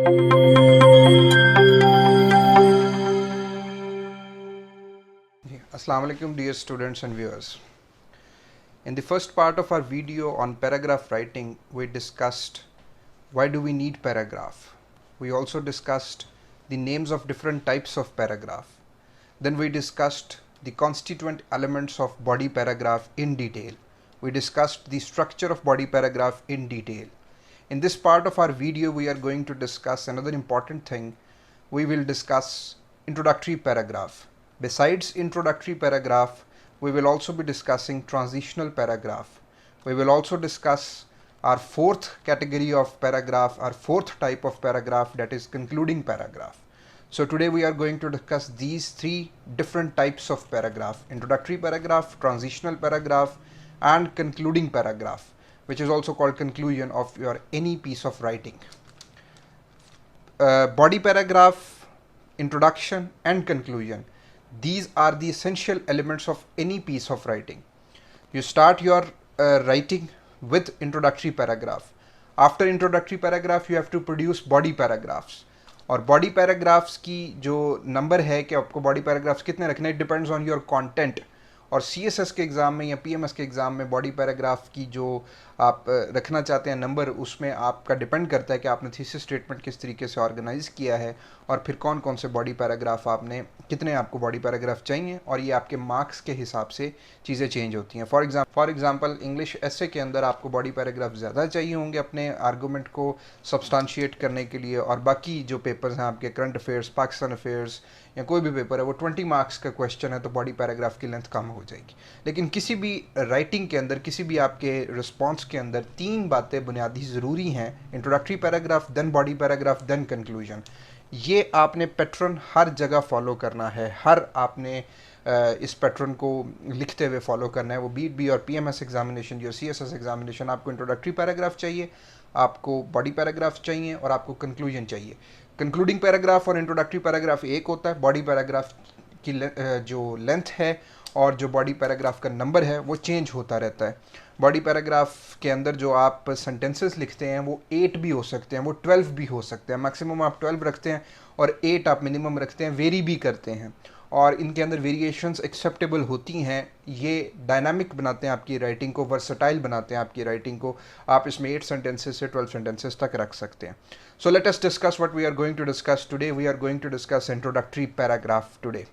Assalamu alaikum dear students and viewers. In the first part of our video on paragraph writing, we discussed why do we need paragraph. We also discussed the names of different types of paragraph. Then we discussed the constituent elements of body paragraph in detail. We discussed the structure of body paragraph in detail. In this part of our video, we are going to discuss another important thing. We will discuss introductory paragraph. Besides introductory paragraph, we will also be discussing transitional paragraph. We will also discuss our fourth category of paragraph, our fourth type of paragraph, that is concluding paragraph. So today we are going to discuss these three different types of paragraph: introductory paragraph, transitional paragraph, and concluding paragraph, which is also called conclusion of your any piece of writing. Body paragraph, introduction and conclusion, these are the essential elements of any piece of writing. You start your writing with introductory paragraph. After introductory paragraph you have to produce body paragraphs, और body paragraphs की जो number है कि आपको body paragraphs कितने रखने, it depends on your content. और CSS के एग्ज़ाम में या पीएमएस के एग्ज़ाम में बॉडी पैराग्राफ की जो आप रखना चाहते हैं नंबर, उसमें आपका डिपेंड करता है कि आपने थीसिस स्टेटमेंट किस तरीके से ऑर्गेनाइज किया है और फिर कौन कौन से बॉडी पैराग्राफ आपने, कितने आपको बॉडी पैराग्राफ चाहिए, और ये आपके मार्क्स के हिसाब से चीज़ें चेंज होती हैं. फॉर एग्जांपल इंग्लिश एसे के अंदर आपको बॉडी पैराग्राफ ज़्यादा चाहिए होंगे अपने आर्गूमेंट को सब्सटेंशिएट करने के लिए, और बाकी जो पेपर्स हैं आपके करंट अफेयर्स, पाकिस्तान अफेयर्स या कोई भी पेपर है वो 20 मार्क्स का क्वेश्चन है तो बॉडी पैराग्राफ की लेंथ कम हो जाएगी. लेकिन किसी भी राइटिंग के अंदर, किसी भी आपके रिस्पॉन्स के अंदर तीन बातें बुनियादी ज़रूरी हैं: introductory paragraph, then body paragraph, then conclusion. ये आपने पैटर्न हर जगह फॉलो करना है, हर आपने इस पैटर्न को लिखते हुए फॉलो करना है. वो बी और पीएमएस एग्जामिनेशन, जो सीएसएस एग्जामिनेशन, आपको इंट्रोडक्टरी पैराग्राफ चाहिए, आपको बॉडी पैराग्राफ चाहिए और आपको कंक्लूजन चाहिए. कंक्लूडिंग पैराग्राफ और इंट्रोडक्टरी पैराग्राफ एक होता है. बॉडी पैराग्राफ की जो लेंथ है और जो बॉडी पैराग्राफ का नंबर है वो चेंज होता रहता है. बॉडी पैराग्राफ के अंदर जो आप सेंटेंसेस लिखते हैं वो 8 भी हो सकते हैं, वो 12 भी हो सकते हैं. मैक्सिमम आप 12 रखते हैं और 8 आप मिनिमम रखते हैं. वेरी भी करते हैं और इनके अंदर वेरिएशंस एक्सेप्टेबल होती हैं. ये डायनामिक बनाते हैं आपकी राइटिंग को, वर्सटाइल बनाते हैं आपकी राइटिंग को. आप इसमें 8 सेंटेंसेस से 12 सेंटेंसेस तक रख सकते हैं. So let us discuss what we are going to discuss today. We are going to discuss introductory paragraph today.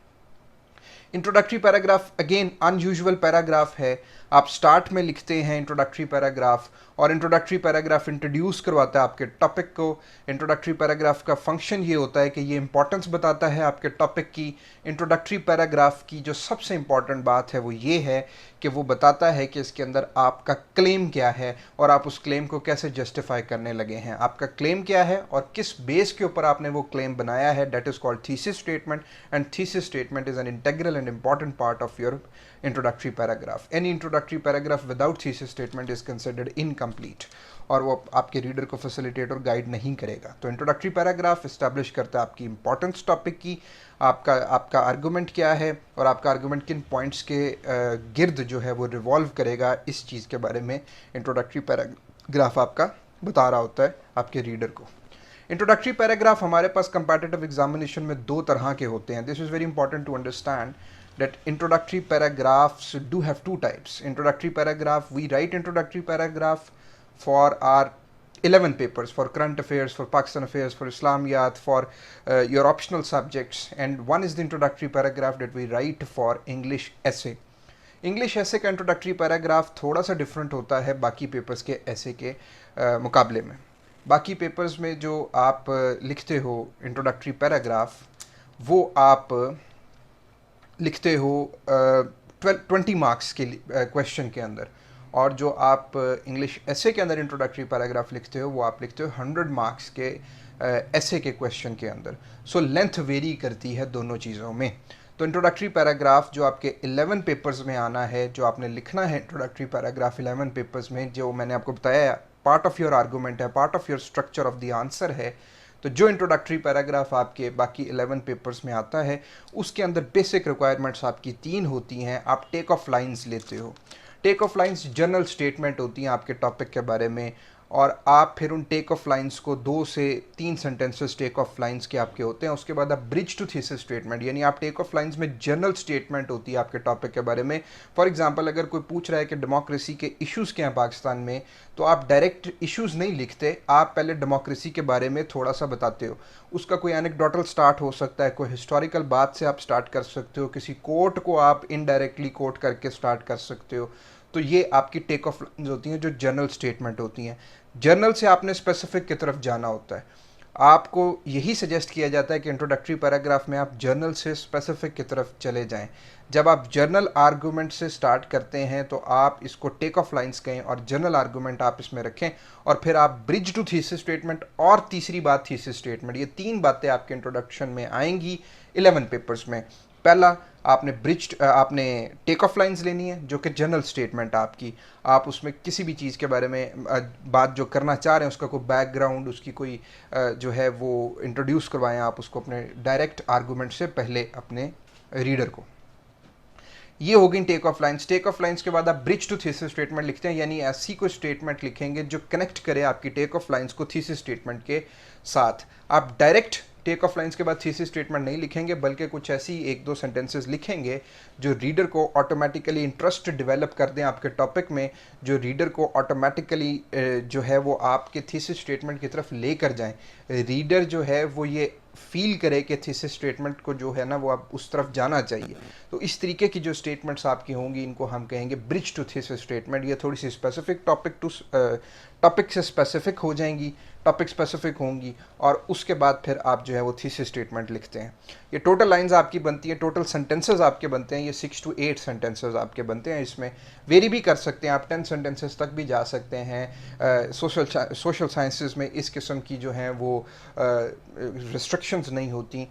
Introductory paragraph again unusual paragraph है. आप स्टार्ट में लिखते हैं इंट्रोडक्टरी पैराग्राफ, और इंट्रोडक्टरी पैराग्राफ इंट्रोड्यूस करवाता है आपके टॉपिक को. इंट्रोडक्टरी पैराग्राफ का फंक्शन ये होता है कि ये इंपॉर्टेंस बताता है आपके टॉपिक की. इंट्रोडक्टरी पैराग्राफ की जो सबसे इंपॉर्टेंट बात है वो ये है कि वो बताता है कि इसके अंदर आपका क्लेम क्या है और आप उस क्लेम को कैसे जस्टिफाई करने लगे हैं. आपका क्लेम क्या है और किस बेस के ऊपर आपने वो क्लेम बनाया है, that is called thesis statement. And thesis statement is an integral and important part of your introductory paragraph. Any introductory paragraph without thesis statement is considered incomplete, और वो आपके रीडर को फैसिलिटेट और गाइड नहीं करेगा. तो इंट्रोडक्टरी पैराग्राफ इस्टेब्लिश करता है आपकी इंपॉर्टेंस टॉपिक की, आपका आर्गूमेंट क्या है और आपका आर्गूमेंट किन पॉइंट्स के गिर्द जो है वो रिवॉल्व करेगा. इस चीज़ के बारे में इंट्रोडक्टरी पैराग्राफ आपका बता रहा होता है आपके रीडर को. इंट्रोडक्टरी पैराग्राफ हमारे पास कंपैटिटिव एग्जामिनेशन में दो तरह के होते हैं. This is very important to understand that introductory paragraphs do have two types. Introductory paragraph, we write introductory paragraph for our 11 papers, for current affairs, for Pakistan affairs, for Islamiyat, for your optional subjects, and one is the introductory paragraph that we write for English essay. English ऐसे का introductory paragraph थोड़ा सा different होता है बाकी papers के ऐसे के मुकाबले में. बाकी पेपर्स में जो आप लिखते हो इंट्रोडक्टरी पैराग्राफ, वो आप लिखते हो 20 मार्क्स के क्वेश्चन के अंदर, और जो आप इंग्लिश ऐसे के अंदर इंट्रोडक्टरी पैराग्राफ लिखते हो वो आप लिखते हो 100 मार्क्स के ऐसे के क्वेश्चन के अंदर. सो लेंथ वेरी करती है दोनों चीज़ों में. तो इंट्रोडक्टरी पैराग्राफ जो आपके 11 पेपर्स में आना है, जो आपने लिखना है इंट्रोडक्टरी पैराग्राफ 11 पेपर्स में, जो मैंने आपको बताया पार्ट ऑफ योर आर्गूमेंट है, part of your structure of the answer है. तो जो इंट्रोडक्टरी पैराग्राफ आपके बाकी 11 पेपर्स में आता है उसके अंदर बेसिक रिक्वायरमेंट्स आपकी 3 होती हैं. आप टेक ऑफ लाइंस लेते हो. Take off lines general statement होती हैं आपके टॉपिक के बारे में, और आप फिर उन टेक ऑफ लाइंस को 2 से 3 सेंटेंसेस टेक ऑफ लाइंस के आपके होते हैं। उसके बाद आप ब्रिज टू थीसिस स्टेटमेंट, यानी आप टेक ऑफ लाइंस में जनरल स्टेटमेंट होती है आपके टॉपिक के बारे में। फॉर एग्जांपल अगर कोई पूछ रहा है कि डेमोक्रेसी के इश्यूज़ क्या हैं पाकिस्तान में, तो आप डायरेक्ट इश्यूज़ नहीं लिखते, आप पहले डेमोक्रेसी के बारे में थोड़ा सा बताते हो। उसका कोई एनेक्डोटल स्टार्ट हो सकता है, कोई हिस्टोरिकल बात से आप स्टार्ट कर सकते हो, किसी कोर्ट को आप इनडायरेक्टली कोट करके स्टार्ट कर सकते हो। तो ये आपकी टेक ऑफ लाइन्स होती हैं जो जनरल स्टेटमेंट होती हैं। जर्नल से आपने स्पेसिफिक की तरफ जाना होता है। आपको यही सजेस्ट किया जाता है कि इंट्रोडक्टरी पैराग्राफ में आप जर्नल से स्पेसिफिक की तरफ चले जाएं। जब आप जर्नल आर्गूमेंट से स्टार्ट करते हैं तो आप इसको टेक ऑफ लाइंस कहें और जर्नल आर्गूमेंट आप इसमें रखें, और फिर आप ब्रिज टू थीसिस स्टेटमेंट और तीसरी बात थीसिस स्टेटमेंट, ये 3 बातें आपके इंट्रोडक्शन में आएंगी 11 पेपर्स में। पहला, आपने टेक ऑफ लाइंस लेनी है जो कि जनरल स्टेटमेंट आपकी, आप उसमें किसी भी चीज़ के बारे में बात जो करना चाह रहे हैं उसका कोई बैकग्राउंड, उसकी कोई जो है वो इंट्रोड्यूस करवाएं आप उसको अपने डायरेक्ट आर्गूमेंट से पहले अपने रीडर को। ये हो गई take off lines. Take off lines के बाद आप ब्रिज टू थीसिस स्टेटमेंट लिखते हैं, यानी ऐसी कोई स्टेटमेंट लिखेंगे जो कनेक्ट करे आपकी टेक ऑफ लाइंस को थीसिस स्टेटमेंट के साथ। आप डायरेक्ट टेक ऑफ लाइंस के बाद थीसिस स्टेटमेंट नहीं लिखेंगे, बल्कि कुछ ऐसी 1-2 सेंटेंसेस लिखेंगे जो रीडर को ऑटोमेटिकली इंटरेस्ट डेवलप कर दें आपके टॉपिक में, जो रीडर को ऑटोमेटिकली जो है वो आपके थीसिस स्टेटमेंट की तरफ लेकर जाएं। रीडर जो है वो ये फील करे कि थीसिस स्टेटमेंट को जो है ना वो आप उस तरफ जाना चाहिए। तो इस तरीके की जो स्टेटमेंट्स आपकी होंगी इनको हम कहेंगे ब्रिज टू थीसिस स्टेटमेंट। ये थोड़ी सी स्पेसिफिक टॉपिक से स्पेसिफिक हो जाएंगी, टॉपिक स्पेसिफिक होंगी, और उसके बाद फिर आप जो है वो थीसिस स्टेटमेंट लिखते हैं। ये टोटल लाइंस आपकी बनती हैं, टोटल सेंटेंसेस आपके बनते हैं, ये 6 to 8 सेंटेंसेस आपके बनते हैं। इसमें वेरी भी कर सकते हैं आप, 10 सेंटेंसेस तक भी जा सकते हैं। सोशल साइंसेस में इस किस्म की जो हैं वो रिस्ट्रिक्शंस नहीं होती,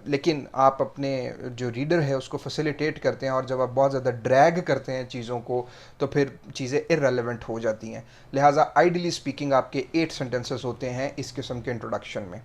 लेकिन आप अपने जो रीडर है उसको फैसिलिटेट करते हैं, और जब आप बहुत ज़्यादा ड्रैग करते हैं चीज़ों को तो फिर चीज़ें इररेलेवेंट हो जाती हैं। लिहाजा आइडियली स्पीकिंग आपके 8 सेंटेंसेस होते हैं इस किस्म के इंट्रोडक्शन में।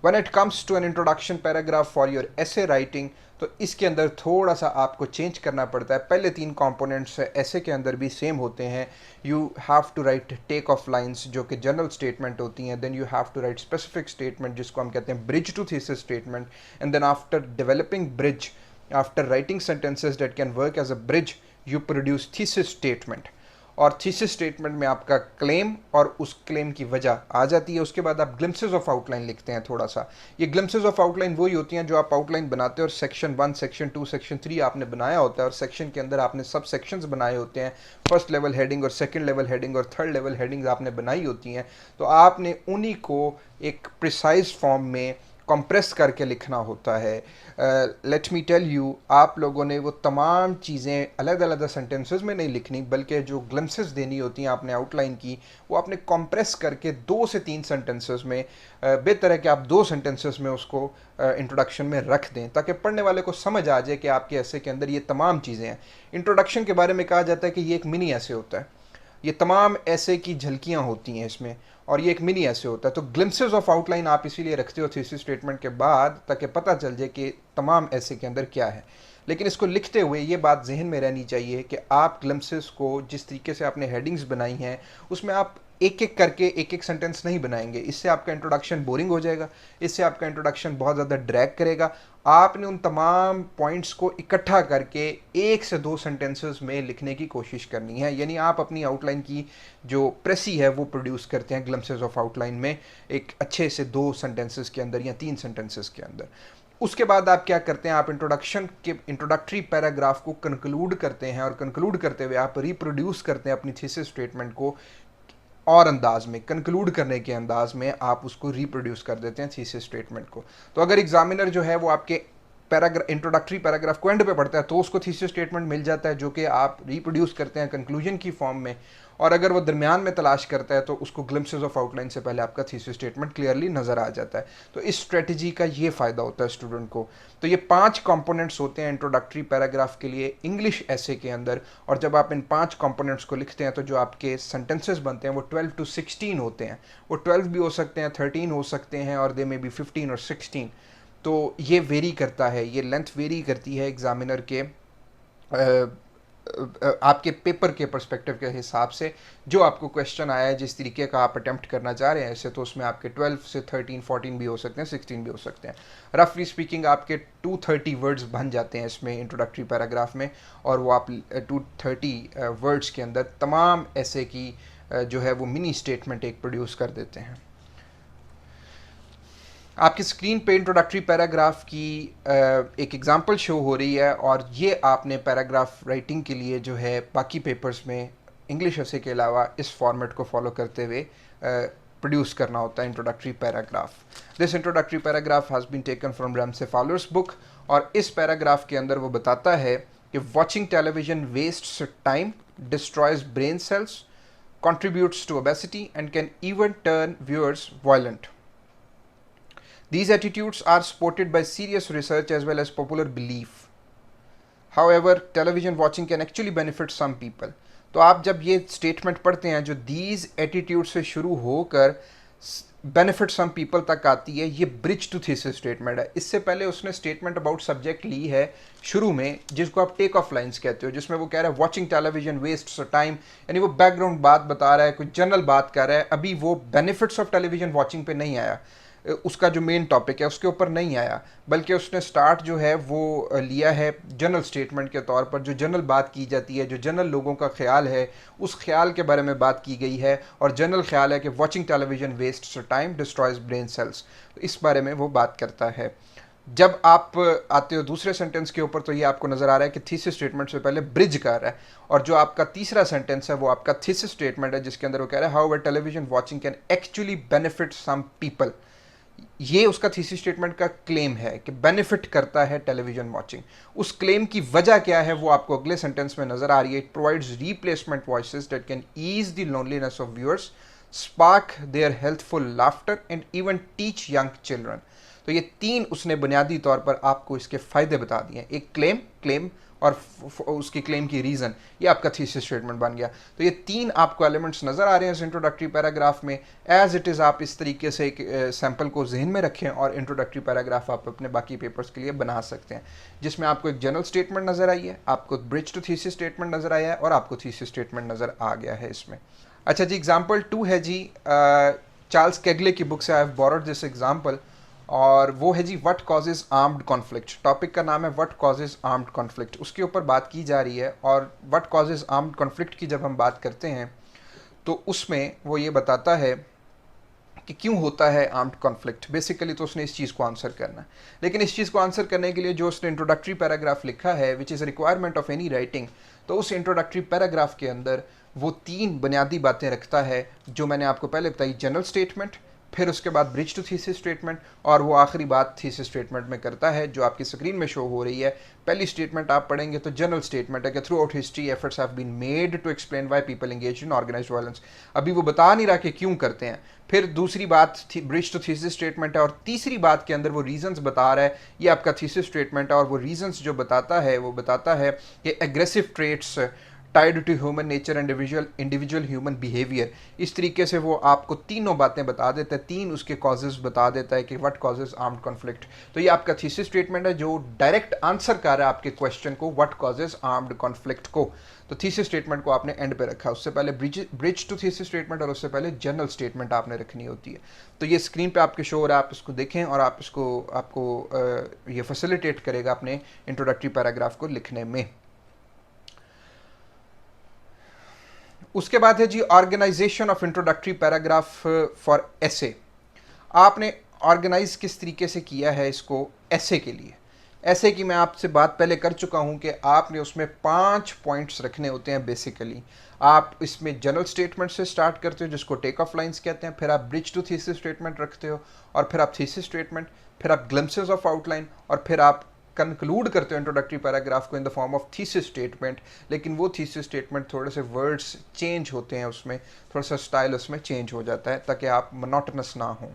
When it comes to an introduction paragraph for your essay writing, तो इसके अंदर थोड़ा सा आपको चेंज करना पड़ता है। पहले 3 कंपोनेंट्स ऐसे के अंदर भी सेम होते हैं। You have to write take off lines जो कि जनरल स्टेटमेंट होती हैं, then you have to write specific statement जिसको हम कहते हैं bridge to thesis statement, and then after developing bridge, after writing sentences that can work as a bridge, you produce thesis statement. और thesis statement में आपका claim और उस claim की वजह आ जाती है। उसके बाद आप ग्लिम्पसेस ऑफ आउटलाइन लिखते हैं थोड़ा सा। ये ग्लिम्पसेस ऑफ आउटलाइन वही होती हैं जो आप आउटलाइन बनाते हैं और सेक्शन 1, सेक्शन 2, सेक्शन 3 आपने बनाया होता है, और सेक्शन के अंदर आपने सब सेक्शंस बनाए होते हैं। फर्स्ट लेवल हेडिंग और सेकंड लेवल हेडिंग और थर्ड लेवल हेडिंग्स आपने बनाई होती हैं, तो आपने उन्हीं को एक प्रिसाइज फॉर्म में कंप्रेस करके लिखना होता है। लेट मी टेल यू, आप लोगों ने वो तमाम चीज़ें अलग अलग सेंटेंसेस में नहीं लिखनी, बल्कि जो ग्लिम्पसेस देनी होती हैं आपने आउटलाइन की, वो आपने कंप्रेस करके 2 से 3 सेंटेंसेस में, बेहतर है कि आप 2 सेंटेंसेस में उसको इंट्रोडक्शन में रख दें ताकि पढ़ने वाले को समझ आ जाए कि आपके ऐसे के अंदर ये तमाम चीज़ें हैं। इंट्रोडक्शन के बारे में कहा जाता है कि ये एक मिनी ऐसे होता है, ये तमाम ऐसे की झलकियाँ होती हैं इसमें, और ये एक मिनी ऐसे होता है। तो ग्लिम्पसेस ऑफ आउटलाइन आप इसीलिए रखते हो थीसिस स्टेटमेंट के बाद, ताकि पता चल जाए कि तमाम ऐसे के अंदर क्या है। लेकिन इसको लिखते हुए ये बात जहन में रहनी चाहिए कि आप ग्लिम्पसेस को जिस तरीके से आपने हेडिंग्स बनाई हैं उसमें आप एक एक करके एक एक सेंटेंस नहीं बनाएंगे। इससे आपका इंट्रोडक्शन बोरिंग हो जाएगा, इससे आपका इंट्रोडक्शन बहुत ज़्यादा ड्रैग करेगा। आपने उन तमाम पॉइंट्स को इकट्ठा करके 1 से 2 सेंटेंसेस में लिखने की कोशिश करनी है, यानी आप अपनी आउटलाइन की जो प्रेसी है वो प्रोड्यूस करते हैं ग्लिम्पसेस ऑफ आउटलाइन में एक अच्छे से 2 सेंटेंसेस के अंदर या 3 सेंटेंसेस के अंदर। उसके बाद आप क्या करते हैं, आप इंट्रोडक्टरी पैराग्राफ को कंक्लूड करते हैं, और कंक्लूड करते हुए आप रिप्रोड्यूस करते हैं अपनी थीसिस स्टेटमेंट को, और अंदाज में कंक्लूड करने के अंदाज में आप उसको रिप्रोड्यूस कर देते हैं थीसिस स्टेटमेंट को। तो अगर एग्जामिनर जो है वो आपके इंट्रोडक्टरी पैराग्राफ को एंड पे पढ़ता है तो उसको थीसिस स्टेटमेंट मिल जाता है जो कि आप रिप्रोड्यूस करते हैं कंक्लूजन की फॉर्म में, और अगर वो दरमियान में तलाश करता है तो उसको ग्लिम्पसेस ऑफ आउटलाइन से पहले आपका थीसिस स्टेटमेंट क्लियरली नज़र आ जाता है। तो इस स्ट्रेटजी का ये फ़ायदा होता है स्टूडेंट को। तो ये 5 कंपोनेंट्स होते हैं इंट्रोडक्टरी पैराग्राफ के लिए इंग्लिश ऐसे के अंदर, और जब आप इन 5 कंपोनेंट्स को लिखते हैं तो जो आपके सेंटेंसेस बनते हैं वो 12 to 16 होते हैं। वो 12 भी हो सकते हैं, 13 हो सकते हैं, और दे में भी 15 और 16। तो ये वेरी करता है, ये लेंथ वेरी करती है एग्जामिनर के आपके पेपर के पर्सपेक्टिव के हिसाब से जो आपको क्वेश्चन आया है, जिस तरीके का आप अटेम्प्ट करना चाह रहे हैं, ऐसे तो उसमें आपके 12 से 13 14 भी हो सकते हैं, 16 भी हो सकते हैं। रफली स्पीकिंग आपके 230 वर्ड्स बन जाते हैं इसमें इंट्रोडक्टरी पैराग्राफ में, और वो आप 230 वर्ड्स के अंदर तमाम ऐसे की जो है वो मिनी स्टेटमेंट एक प्रोड्यूस कर देते हैं। आपकी स्क्रीन पे इंट्रोडक्टरी पैराग्राफ की एक एग्जांपल शो हो रही है, और ये आपने पैराग्राफ राइटिंग के लिए जो है बाकी पेपर्स में इंग्लिश एसे के अलावा इस फॉर्मेट को फॉलो करते हुए प्रोड्यूस करना होता है introductory paragraph. This introductory paragraph has been taken from Ramsey followers book, और इस पैराग्राफ के अंदर वो बताता है कि watching television wastes time, destroys brain cells, contributes to obesity, and can even turn viewers violent. These attitudes are supported by serious research as well as popular belief. However, television watching can actually benefit some people. तो आप जब ये statement पढ़ते हैं जो these attitudes से शुरू होकर बेनिफिट सम पीपल तक आती है, ये ब्रिज टू थीसिस स्टेटमेंट है। इससे पहले उसने स्टेटमेंट अबाउट सब्जेक्ट ली है शुरू में, जिसको आप टेक ऑफ लाइंस कहते हो, जिसमें वो कह रहा है वॉचिंग टेलीविजन वेस्ट्स टाइम, यानी वो बैकग्राउंड बात बता रहा है, कोई जनरल बात कर रहा है। अभी वो बेनिफिट्स ऑफ टेलीविजन वॉचिंग पे नहीं आया, उसका जो मेन टॉपिक है उसके ऊपर नहीं आया, बल्कि उसने स्टार्ट जो है वो लिया है जनरल स्टेटमेंट के तौर पर। जो जनरल बात की जाती है, जो जनरल लोगों का ख्याल है, उस ख्याल के बारे में बात की गई है, और जनरल ख्याल है कि watching television wastes time, destroys brain sales, इस बारे में वो बात करता है। जब आप आते हो दूसरे सेंटेंस के ऊपर, तो ये आपको नज़र आ रहा है कि थीसिस स्टेटमेंट से पहले ब्रिज कर रहा है, और जो आपका तीसरा सेंटेंस है वो आपका थीसिस स्टेटमेंट है, जिसके अंदर वो कह रहा है how television watching can actually benefit some people. ये उसका थीसिस स्टेटमेंट का क्लेम है कि बेनिफिट करता है टेलीविजन वॉचिंग। उस क्लेम की वजह क्या है वो आपको अगले सेंटेंस में नजर आ रही है। It provides replacement voices that can ease the loneliness of viewers, spark their healthful laughter and even teach young children. तो ये तीन उसने बुनियादी तौर पर आपको इसके फायदे बता दिए। एक क्लेम और उसकी क्लेम की रीज़न, ये आपका थीसिस स्टेटमेंट बन गया। तो ये तीन आपको एलिमेंट्स नज़र आ रहे हैं इस इंट्रोडक्टरी पैराग्राफ में। एज इट इज़ आप इस तरीके से एक सैम्पल को जहन में रखें, और इंट्रोडक्टरी पैराग्राफ आप अपने बाकी पेपर्स के लिए बना सकते हैं, जिसमें आपको एक जनरल स्टेटमेंट नज़र आई है, आपको ब्रिज टू थीसिस स्टेटमेंट नज़र आया है, और आपको थीसिस स्टेटमेंट नज़र आ गया है इसमें। अच्छा जी, एग्जाम्पल 2 है जी, चार्ल्स कैगले की बुक से I have borrowed this example, और वो है जी what causes armed conflict. Topic का नाम है व्हाट कॉजेज आर्म्ड कॉन्फ्लिक्ट, उसके ऊपर बात की जा रही है। और व्हाट कॉजेज आर्म्ड कॉन्फ्लिक्ट की जब हम बात करते हैं तो उसमें वो ये बताता है कि क्यों होता है आर्म्ड कॉन्फ्लिक्ट। बेसिकली तो उसने इस चीज़ को आंसर करना है, लेकिन इस चीज़ को आंसर करने के लिए जो उसने इंट्रोडक्टरी पैराग्राफ लिखा है, which is requirement of any writing, तो उस इंट्रोडक्टरी पैराग्राफ के अंदर वो तीन बुनियादी बातें रखता है जो मैंने आपको पहले बताई। जनरल स्टेटमेंट, फिर उसके बाद ब्रिज टू थीसिस स्टेटमेंट, और वो आखिरी बात थीसिस स्टेटमेंट में करता है जो आपकी स्क्रीन में शो हो रही है। पहली स्टेटमेंट आप पढ़ेंगे तो जनरल स्टेटमेंट है कि throughout history efforts have been made to explain why people engage in organised violence. अभी वो बता नहीं रहा कि क्यों करते हैं। फिर दूसरी बात ब्रिज टू थीसिस स्टेटमेंट है, और तीसरी बात के अंदर वो रीजंस बता रहा है। ये आपका थीसिस स्टेटमेंट है, और वो रीजंस जो बताता है वो बताता है कि aggressive traits tied to human nature and individual human behaviour. इस तरीके से वो आपको तीनों बातें बता देता है, तीन उसके कॉजेज बता देता है कि व्हाट कॉजेज आर्म्ड कॉन्फ्लिक्ट। तो ये आपका थीसिस स्टेटमेंट है जो डायरेक्ट आंसर कर रहा है आपके क्वेश्चन को, व्हाट कॉजेज आर्म्ड कॉन्फ्लिक्ट को। तो थीसिस स्टेटमेंट को आपने एंड पे रखा, उससे पहले ब्रिज टू थीसिस स्टेटमेंट, और उससे पहले जनरल स्टेटमेंट आपने रखनी होती है। तो ये स्क्रीन पे आपके शो हो रहा है, आप इसको देखें, और आप इसको आपको ये फैसिलिटेट करेगा अपने इंट्रोडक्टरी पैराग्राफ को लिखने में। उसके बाद है जी organization of introductory paragraph for essay. आपने ऑर्गेनाइज किस तरीके से किया है इसको एसे के लिए। एसे की मैं आपसे बात पहले कर चुका हूं कि आपने उसमें 5 पॉइंट्स रखने होते हैं बेसिकली। आप इसमें जनरल स्टेटमेंट से स्टार्ट करते हो जिसको टेक ऑफ लाइंस कहते हैं, फिर आप ब्रिज टू थीसिस स्टेटमेंट रखते हो, और फिर आप थीसिस स्टेटमेंट, फिर आप ग्लिम्पसेस ऑफ आउटलाइन, और फिर आप कंक्लूड करते हो इंट्रोडक्टरी पैराग्राफ को in the form of thesis statement. लेकिन वो थीसिस स्टेटमेंट थोड़े से वर्ड्स चेंज होते हैं, उसमें थोड़ा सा स्टाइल उसमें चेंज हो जाता है ताकि आप मोनोटोनस ना हो।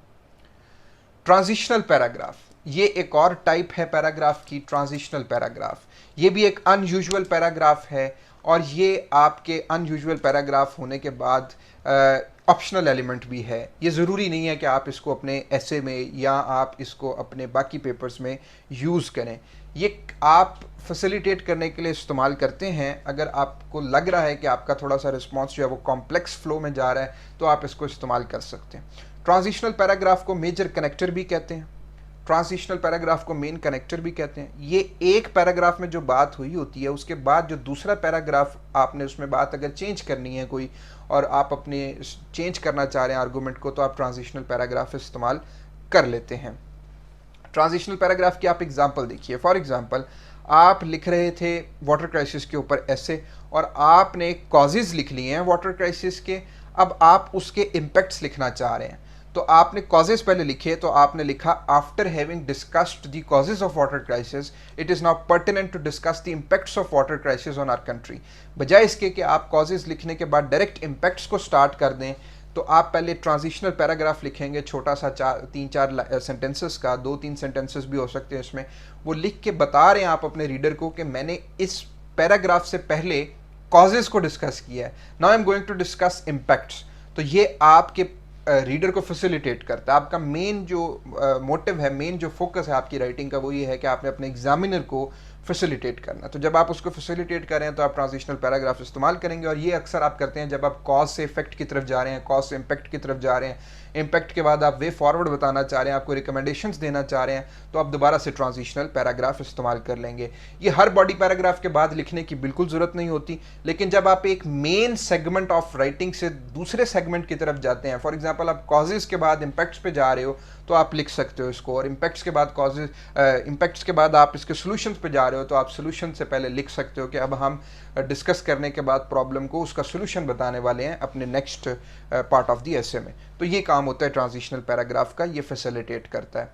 ट्रांजिशनल पैराग्राफ, ये एक और टाइप है पैराग्राफ की, ट्रांजिशनल पैराग्राफ। ये भी एक अनयूजुअल पैराग्राफ है, और ये आपके अनयूजुअल पैराग्राफ होने के बाद ऑप्शनल एलिमेंट भी है। ये ज़रूरी नहीं है कि आप इसको अपने एसे में या आप इसको अपने बाकी पेपर्स में यूज़ करें। ये आप फैसिलिटेट करने के लिए इस्तेमाल करते हैं। अगर आपको लग रहा है कि आपका थोड़ा सा रिस्पॉन्स जो है वो कॉम्प्लेक्स फ्लो में जा रहा है तो आप इसको इस्तेमाल कर सकते हैं। ट्रांजिशनल पैराग्राफ को मेजर कनेक्टर भी कहते हैं, ट्रांजिशनल पैराग्राफ को मेन कनेक्टर भी कहते हैं। ये एक पैराग्राफ में जो बात हुई होती है उसके बाद जो दूसरा पैराग्राफ आपने उसमें बात अगर चेंज करनी है कोई और आप अपने चेंज करना चाह रहे हैं आर्गूमेंट को, तो आप ट्रांजिशनल पैराग्राफ इस्तेमाल कर लेते हैं। ट्रांजिशनल पैराग्राफ की आप एग्जांपल देखिए। फॉर एग्जांपल आप लिख रहे थे वाटर क्राइसिस के ऊपर ऐसे और आपने कॉजेज़ लिख लिए हैं वाटर क्राइसिस के, अब आप उसके इम्पैक्ट्स लिखना चाह रहे हैं। तो आपने कॉजेज पहले लिखे, तो आपने लिखा after having discussed the causes of water crisis it is now pertinent to discuss the impacts of water crisis on our country. बजाय इसके कि आप कॉजेज लिखने के बाद डायरेक्ट इम्पैक्ट्स को स्टार्ट कर दें, तो आप पहले ट्रांजिशनल पैराग्राफ लिखेंगे छोटा सा, 3-4 सेंटेंसेस का, 2-3 सेंटेंसेस भी हो सकते हैं इसमें। वो लिख के बता रहे हैं आप अपने रीडर को कि मैंने इस पैराग्राफ से पहले कॉजेज को डिस्कस किया है, now I am going to discuss impacts. तो ये आपके रीडर को फैसिलिटेट करता है। आपका मेन जो मोटिव है, मेन जो फोकस है आपकी राइटिंग का, वो ये है कि आपने अपने एग्जामिनर को फैसिलिटेट करना। तो जब आप उसको फैसिलिटेट करें तो आप ट्रांजिशनल पैराग्राफ इस्तेमाल करेंगे। और ये अक्सर आप करते हैं जब आप कॉज से इफेक्ट की तरफ जा रहे हैं, कॉज से इम्पैक्ट की तरफ जा रहे हैं, इम्पैक्ट के बाद आप वे फॉरवर्ड बताना चाह रहे हैं, आपको रिकमेंडेशंस देना चाह रहे हैं, तो आप दोबारा से ट्रांजिशनल पैराग्राफ इस्तेमाल कर लेंगे। ये हर बॉडी पैराग्राफ के बाद लिखने की बिल्कुल ज़रूरत नहीं होती, लेकिन जब आप एक मेन सेगमेंट ऑफ राइटिंग से दूसरे सेगमेंट की तरफ जाते हैं, फॉर एग्जाम्पल आप कॉजेज़ के बाद इम्पैक्ट्स पे जा रहे हो, तो आप लिख सकते हो इसको। और इम्पैक्ट्स के बाद इम्पैक्ट्स के बाद आप इसके सोल्यूशंस पे जा रहे हो, तो आप सोल्यूशन से पहले लिख सकते हो कि अब हम डिस्कस करने के बाद प्रॉब्लम को उसका सोल्यूशन बताने वाले हैं अपने next part of the essay में। तो ये काम होता है ट्रांजिशनल पैराग्राफ का, ये फैसिलिटेट करता है।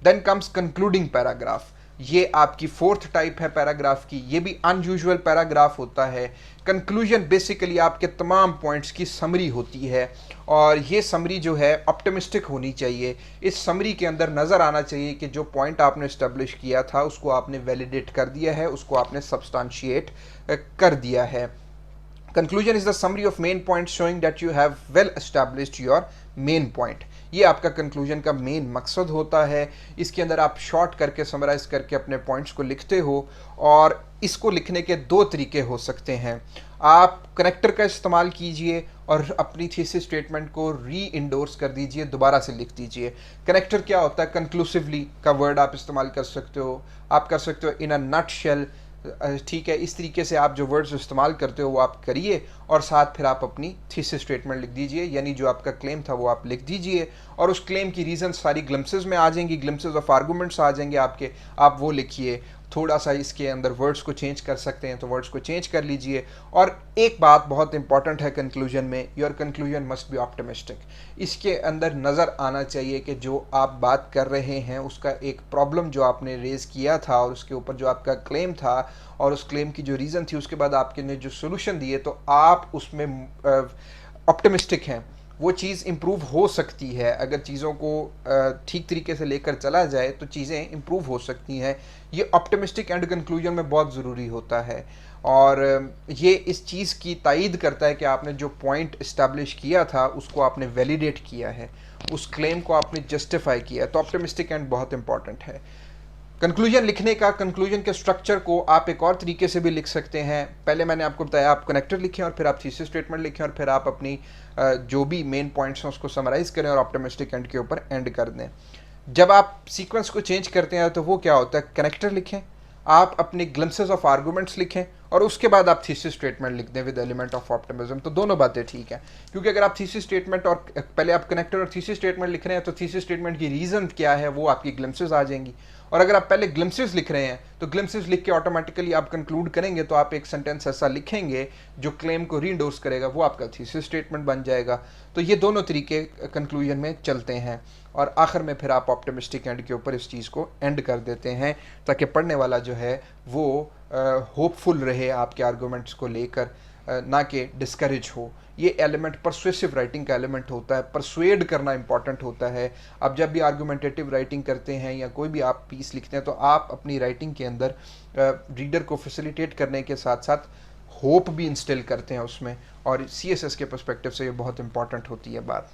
Then comes concluding paragraph. ये आपकी फोर्थ टाइप है पैराग्राफ की, ये भी अनयूजुअल पैराग्राफ होता है। कंक्लूजन बेसिकली आपके तमाम पॉइंट्स की समरी होती है और ये समरी जो है ऑप्टिमिस्टिक होनी चाहिए। इस समरी के अंदर नज़र आना चाहिए कि जो पॉइंट आपने इस्टेब्लिश किया था उसको आपने वैलिडेट कर दिया है, उसको आपने सब्सटेंशिएट कर दिया है। Conclusion is the summary of main point showing that you have well established your main point. ये आपका कंक्लूजन का मेन मकसद होता है। इसके अंदर आप शॉर्ट करके समराइज करके अपने पॉइंट्स को लिखते हो और इसको लिखने के दो तरीके हो सकते हैं। आप कनेक्टर का इस्तेमाल कीजिए और अपनी थीसिस स्टेटमेंट को री इंडोर्स कर दीजिए, दोबारा से लिख दीजिए। कनेक्टर क्या होता है? कंक्लूसिवली का वर्ड आप इस्तेमाल कर सकते हो, आप कर सकते हो इन अ नट शेल, ठीक है। इस तरीके से आप जो वर्ड्स इस्तेमाल करते हो वो आप करिए और साथ फिर आप अपनी थीसिस स्टेटमेंट लिख दीजिए, यानी जो आपका क्लेम था वो आप लिख दीजिए और उस क्लेम की रीज़न सारी ग्लिम्सेस में आ जाएंगी, ग्लिम्सेस ऑफ आर्गूमेंट्स आ जाएंगे आपके, आप वो लिखिए। थोड़ा सा इसके अंदर वर्ड्स को चेंज कर सकते हैं तो वर्ड्स को चेंज कर लीजिए। और एक बात बहुत इंपॉर्टेंट है कंक्लूजन में, your conclusion must be optimistic. इसके अंदर नज़र आना चाहिए कि जो आप बात कर रहे हैं उसका एक प्रॉब्लम जो आपने रेज़ किया था और उसके ऊपर जो आपका क्लेम था और उस क्लेम की जो रीज़न थी, उसके बाद आपके ने जो सोल्यूशन दिए, तो आप उसमें ऑप्टिमिस्टिक हैं। वो चीज़ इम्प्रूव हो सकती है। अगर चीज़ों को ठीक तरीके से लेकर चला जाए तो चीज़ें इम्प्रूव हो सकती हैं। ये ऑप्टिमिस्टिक एंड कंक्लूजन में बहुत ज़रूरी होता है और ये इस चीज़ की तायीद करता है कि आपने जो पॉइंट इस्टेब्लिश किया था उसको आपने वैलिडेट किया है, उस क्लेम को आपने जस्टिफाई किया है। तो ऑप्टिमिस्टिक एंड बहुत इंपॉर्टेंट है। कंक्लूजन लिखने का, कंक्लूजन के स्ट्रक्चर को आप एक और तरीके से भी लिख सकते हैं। पहले मैंने आपको बताया आप कनेक्टर लिखें और फिर आप थीसिस स्टेटमेंट लिखें और फिर आप अपनी जो भी मेन पॉइंट्स हैं उसको समराइज़ करें और ऑप्टिमिस्टिक एंड के ऊपर एंड कर दें। जब आप सीक्वेंस को चेंज करते हैं तो वो क्या होता है? कनेक्टर लिखें, आप अपने ग्लिम्सेस ऑफ आर्गूमेंट्स लिखें और उसके बाद आप थीसिस स्टेटमेंट लिख दें विद एलिमेंट ऑफ ऑप्टिमिज्म। तो दोनों बातें ठीक है, क्योंकि अगर आप थीसिस स्टेटमेंट और पहले आप कनेक्टर और थीसिस स्टेटमेंट लिख रहे हैं तो थीसिस स्टेटमेंट की रीज़न क्या है वो आपकी ग्लिम्सेस आ जाएंगी। और अगर आप पहले ग्लिम्सेस लिख रहे हैं तो ग्लिम्सेस लिख के ऑटोमेटिकली आप कंक्लूड करेंगे तो आप एक सेंटेंस ऐसा लिखेंगे जो क्लेम को रीइंडोर्स करेगा, वो आपका थीसिस स्टेटमेंट बन जाएगा। तो ये दोनों तरीके कंक्लूजन में चलते हैं और आखिर में फिर आप ऑप्टिमिस्टिक एंड के ऊपर इस चीज़ को एंड कर देते हैं ताकि पढ़ने वाला जो है वो होपफुल रहे आपके आर्गूमेंट्स को लेकर, ना कि डिस्करेज हो। ये एलिमेंट परसुएसिव राइटिंग का एलिमेंट होता है, परसुएड करना इंपॉर्टेंट होता है। आप जब भी आर्गूमेंटेटिव राइटिंग करते हैं या कोई भी आप पीस लिखते हैं तो आप अपनी राइटिंग के अंदर रीडर को फैसिलिटेट करने के साथ साथ होप भी इंस्टिल करते हैं उसमें, और CSS के पर्सपेक्टिव से ये बहुत इंपॉर्टेंट होती है बात।